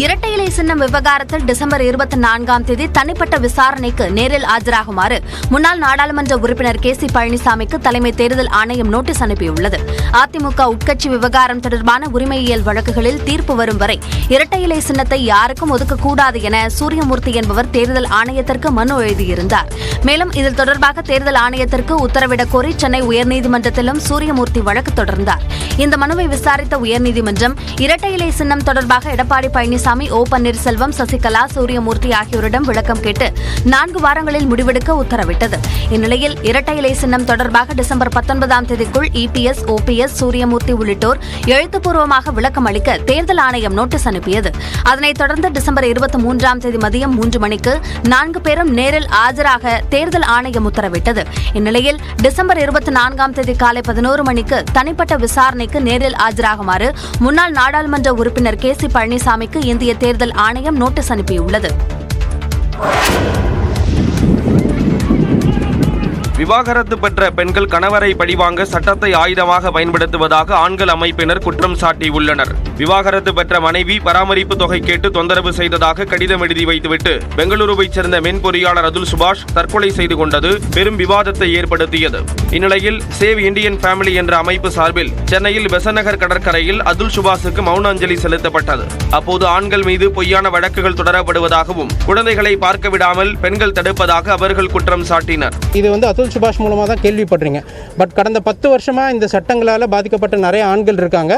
இரட்டை இலை சின்னம் விவகாரத்தில் டிசம்பர் 24ஆம் தேதி தனிப்பட்ட விசாரணைக்கு நேரில் ஆஜராகுமாறு முன்னாள் நாடாளுமன்ற உறுப்பினர் கே.சி. பழனிசாமிக்கு தலைமை தேர்தல் ஆணையம் நோட்டீஸ் அனுப்பியுள்ளது. அதிமுக உட்கட்சி விவகாரம் தொடர்பான உரிமையியல் வழக்குகளில் தீர்ப்பு வரும் வரை இரட்டை இலை சின்னத்தை யாருக்கும் ஒதுக்கக்கூடாது என சூரியமூர்த்தி என்பவர் தேர்தல் ஆணையத்திற்கு மனு எழுதியிருந்தார். மேலும் இதில் தொடர்பாக தேர்தல் ஆணையத்திற்கு உத்தரவிடக் கோரி சென்னை உயர்நீதிமன்றத்திலும் சூரியமூர்த்தி வழக்கு தொடர்ந்தார். இந்த மனுவை விசாரித்த உயர்நீதிமன்றம் இரட்டை இலை சின்னம் தொடர்பாக எடப்பாடி பழனிசாமி, ஓ பன்னீர்செல்வம், சசிகலா, சூரியமூர்த்தி ஆகியோரிடம் விளக்கம் கேட்டு 4 வாரங்களில் முடிவெடுக்க உத்தரவிட்டது. இந்நிலையில் இரட்டை இலை சின்னம் தொடர்பாக டிசம்பர் 19ஆம் தேதிக்குள் இபிஎஸ், ஓபிஎஸ், சூரியமூர்த்தி உள்ளிட்டோர் எழுத்துப்பூர்வமாக விளக்கம் அளிக்க தேர்தல் ஆணையம் நோட்டீஸ் அனுப்பியது. அதனைத் தொடர்ந்து டிசம்பர் 23ஆம் தேதி மதியம் 3 மணிக்கு 4 பேரும் நேரில் ஆஜராக தேர்தல் ஆணையம் உத்தரவிட்டது. இந்நிலையில் டிசம்பர் 24ஆம் தேதி காலை 11 மணிக்கு தனிப்பட்ட விசாரணைக்கு நேரில் ஆஜராகுமாறு முன்னாள் நாடாளுமன்ற உறுப்பினர் கே.சி. பழனிசாமிக்கு இந்திய தேர்தல் ஆணையம் நோட்டீஸ் அனுப்பியுள்ளது. விவாகரத்து பெற்ற பெண்கள் கணவரை பழிவாங்க சட்டத்தை ஆயுதமாக பயன்படுத்துவதாக ஆண்கள் அமைப்பினர் குற்றம் சாட்டியுள்ளனர். விவாகரத்து பெற்ற மனைவி பராமரிப்பு தொகை கேட்டு தொந்தரவு செய்ததாக கடிதம் எழுதி வைத்துவிட்டு பெங்களூருவைச் சேர்ந்த மென்பொறியாளர் அதுல் சுபாஷ் தற்கொலை செய்து கொண்டது பெரும் விவாதத்தை ஏற்படுத்தியது. இந்நிலையில் சேவ் இண்டியன் ஃபேமிலி என்ற அமைப்பு சார்பில் சென்னையில் பெசநகர் கடற்கரையில் அதுல் சுபாஷுக்கு மௌன அஞ்சலி செலுத்தப்பட்டது. அப்போது ஆண்கள் மீது பொய்யான வழக்குகள் தொடரப்படுவதாகவும் குழந்தைகளை பார்க்க விடாமல் பெண்கள் தடுப்பதாக அவர்கள் குற்றம் சாட்டினர். இது அதுல் சுபாஷ் மூலமாக தான் கேள்விப்படுறீங்க. பட் கடந்த 10 வருஷமா இந்த சட்டங்களால் பாதிக்கப்பட்ட நிறைய ஆண்கள் இருக்காங்க.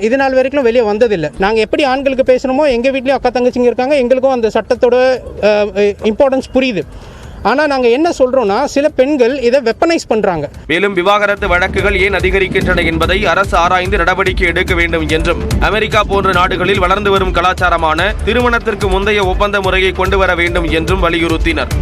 இது நாள் வரைக்கும் வெளியே வந்ததில்லை. நாங்கள் எப்படி ஆண்களுக்கு பேசணுமோ எங்கள் வீட்லேயும் அக்கா தங்கச்சிங்க இருக்காங்க. எங்களுக்கும் அந்த சட்டத்தோட இம்பார்ட்டன்ஸ் புரியுது. ஆனால் நாங்கள் என்ன சொல்கிறோன்னா சில பெண்கள் இதை வெப்பனைஸ் பண்ணுறாங்க. மேலும் விவாகரத்து வழக்குகள் ஏன் அதிகரிக்கின்றன என்பதை அரசு ஆராய்ந்து நடவடிக்கை எடுக்க வேண்டும் என்றும் அமெரிக்கா போன்ற நாடுகளில் வளர்ந்து வரும் கலாச்சாரமான திருமணத்திற்கு முந்தைய ஒப்பந்த முறையை கொண்டு வர வேண்டும் என்றும் வலியுறுத்தினர்.